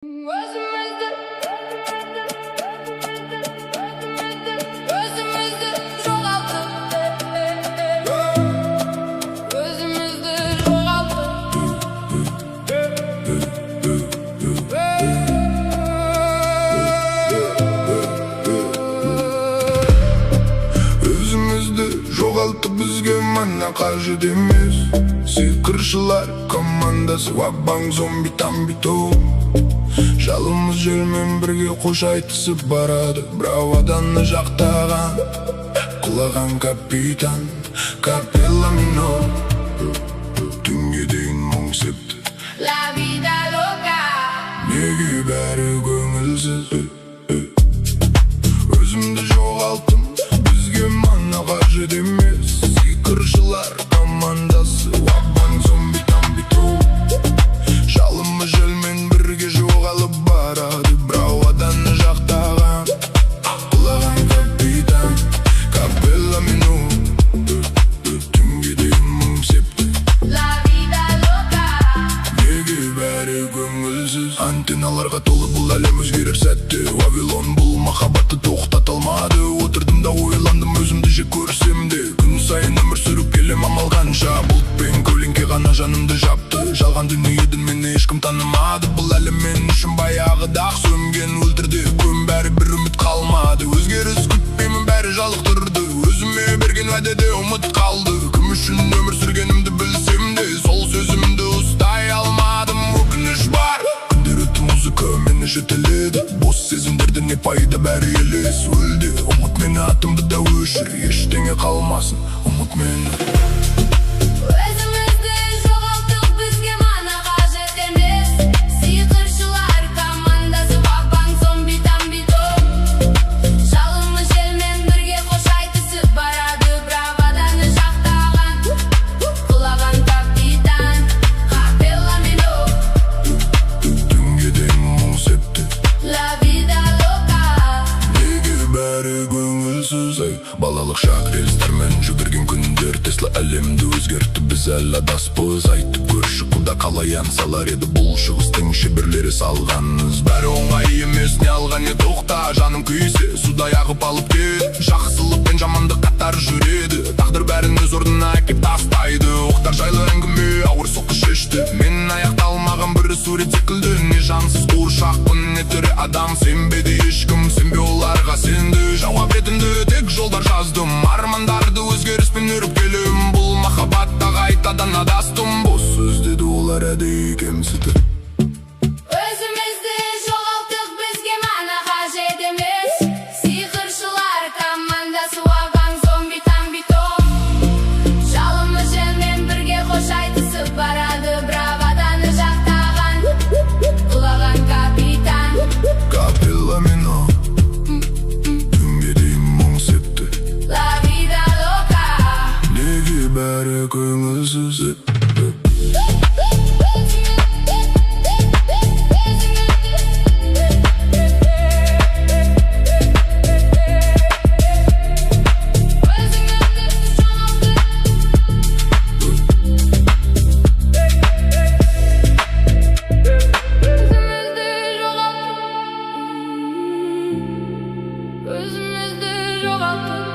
Жоғалтып бізге мана қажет емес. Сиқыршылар командасы вак-банк зомби тамбитом. Жалымыз желмен бірге қош айтысып барады. Бравадан жақтаған құлаған капитан Капелла Мино. Түнге дейін мұң септі La vida loca. Неге бәрі көңілсіз? Өзімді жоғалттым, бізге мана қажет емес. Сиқыршылар командасы вак-банк зомби тамбитом. Жалымы желмен бірге жоғалып барады. Бравадан жақтаған құлаған капитан Капелла Мино. Түнге дейін мұң септі La vida loca. Неге бәрі көңілсіз? Антенналарға толы бұл әлем өзгерер сәтте. Вавилон бұл махаббатты тоқтата алмады. Отырдым да ойландым, өзімді жек көрсем де. Күн сайын өмір сүріп келем амал қанша. Бұлтпен көлеңке ғана жанымды жапты. Жалған дүниеден мені ешкім танымады. Бұл әлем мен үшін баяғыда-ақ сөнген өлтірді. Көм бәрі бір үміт қалмады. Өзгеріс күтпеймін, бәрі жалықтырды. Өзіме берген уәдеде ұмыт қалды. Кім үшін өмір сүргенімді білсем де, сол сөзімді ұстай алмадым. Өкініш бар, күндер өтті, музыка мені жетеледі. Бос сезімдерді не пайда, бәрі елес өлді. Ұмыт мені, атымды да өшір, ештеңе қалмасын, ұмыт мені. Өзімізді жоғалттық, бізге мана қажет емес. Сиқыршылар командасы вак-банк зомби тамбитом. Жалымы желмен бірге қош айтысып барады. Бравадан жақтаған құлаған капитан Капелла Мино. Түнге дейін мұң септі La vida loca. Неге бәрі көңілсіз? Балалық шақ рельстермен жүгірген күндер. Тесла әлемді өзгертті, біз әлі адаспыз. Айтып көрші құда қалай ән салар еді. Бұл шығыстың шеберлері салғаныз. Бәрі оңай емес, не алған не тоқта. Жаным күйсе судай ағып алып кет. Жақсылық пен жамандық қатар жүреді. Тағдыр бәрін өз орнына әкеп тастайды. Оқтар жайлы әңгіме ауыр соққы шешті. Мен аяқталмаған бір сурет секілді. Не жансыз қуыршақпын, не тірі адам. Сенбеді ешкім, сенбе оларға сенді. Жауап ретінде тек жолдар жаздым. Армандарды өзгеріспен өріп келем. Бұл махаббатта қайтадан адастым. Бос сөз деді олар әдейі кемсітіп. Өзімізді жоғалттық, бізге мана қажет емес. Сиқыршылар командасы вак-банк зомби тамбитом. Жалымы желмен бірге қош айтысып барады. Бравадан жақтаған құлаған капитан Капелла Мино. Түнге дейін мұң септі La vida loca. Неге бәрі көңілсіз? Өзімізді жоғалттық.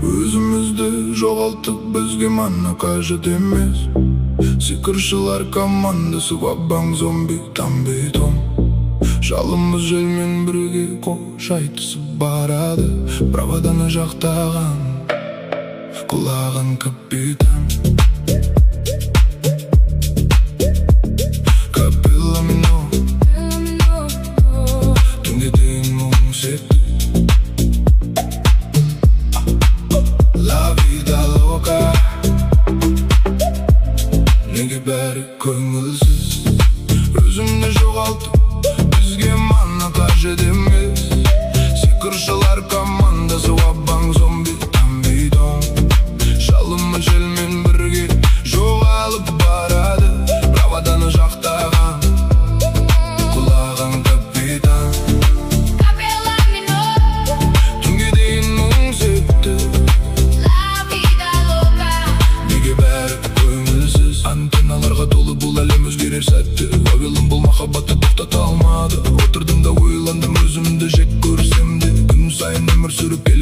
Өзімізді жоғалттық, бізге мана қажет емес. Сиқыршылар командасы вак-банк зомби тамбитом. Жалымыз желмен бірге қош айтысып барады. Бравадан жақтаған құлаған капитан Капелла Мино. Түнге дейін мұң септі La vida loca. Неге бәрі көңілсіз? Өзімді жоғалттым, бізге мана қажет емес. Сиқыршылар командасы вак-банк зомби тамбитом. Жалымы желмен бірге жоғалып барады. Бравадан жақтаған құлаған капитан Капелла Мино.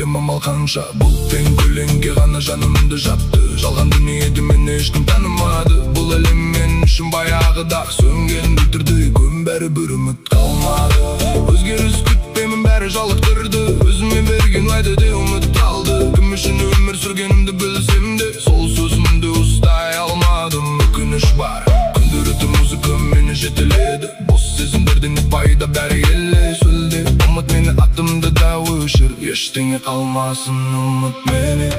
ойламам алқанша бұлтпен көлеңке ғана жанымды жапты. Жалған дүниеде мені ешкім танымады. Бұл әлем мен үшін баяғыда сөнген бүлдірді. Күн бәрі бір үміт қалмады. Өзгеріс күтпеймін, бәрі жалықтырды. Өзіме берген уәдеде үміт қалды. Кім үшін өмір сүргенімді білсем де сол сөзімді ұстай алмадым. Өкініш бар, күндіріті музыка мені жетеледі. Бос сезімдерден не пайда, бәрі еле сүлде. Ұмыт мені, атымды да өшір, ештеңе қалмасын ұмыт мені.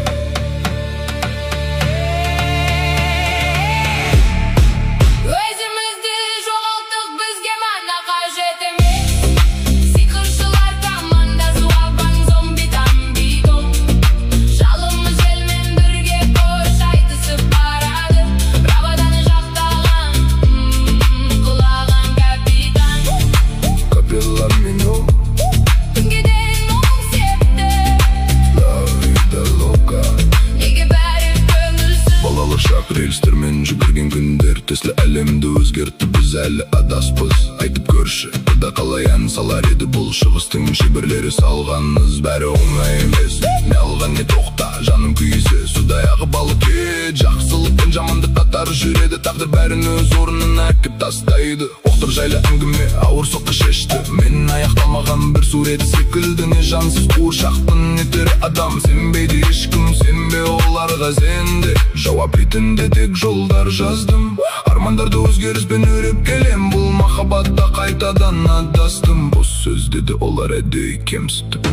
Рельстермен жүгірген күндер Теслі әлемді өзгертті, біз әлі адаспыз. Айтып көрші, бұда қалай ән салар еді. Бұл шығыстың шеберлері салған із, бәрі оңай емес. Не алған не тоқта, жаным күйісі судай ағып алып кет. Жақсылық пен жамандық қатар жүреді, тағдыр бәрін өз орнына әкіп тастайды. Оқтыр жайлы әңгіме ауыр соққы шешті. Мен аяқталмаған бір суреті секілді. Не жансыз қуыршақпын, не тірі адам. Сенбейді ешкім, сенбе оларға сенде. Жауап ретінде тек жолдар жаздым. Армандарды өзгеріспен өріп келем. Бұл махаббатта қайтадан адастым. Бос сөз деді олар әдейі кемсітіп.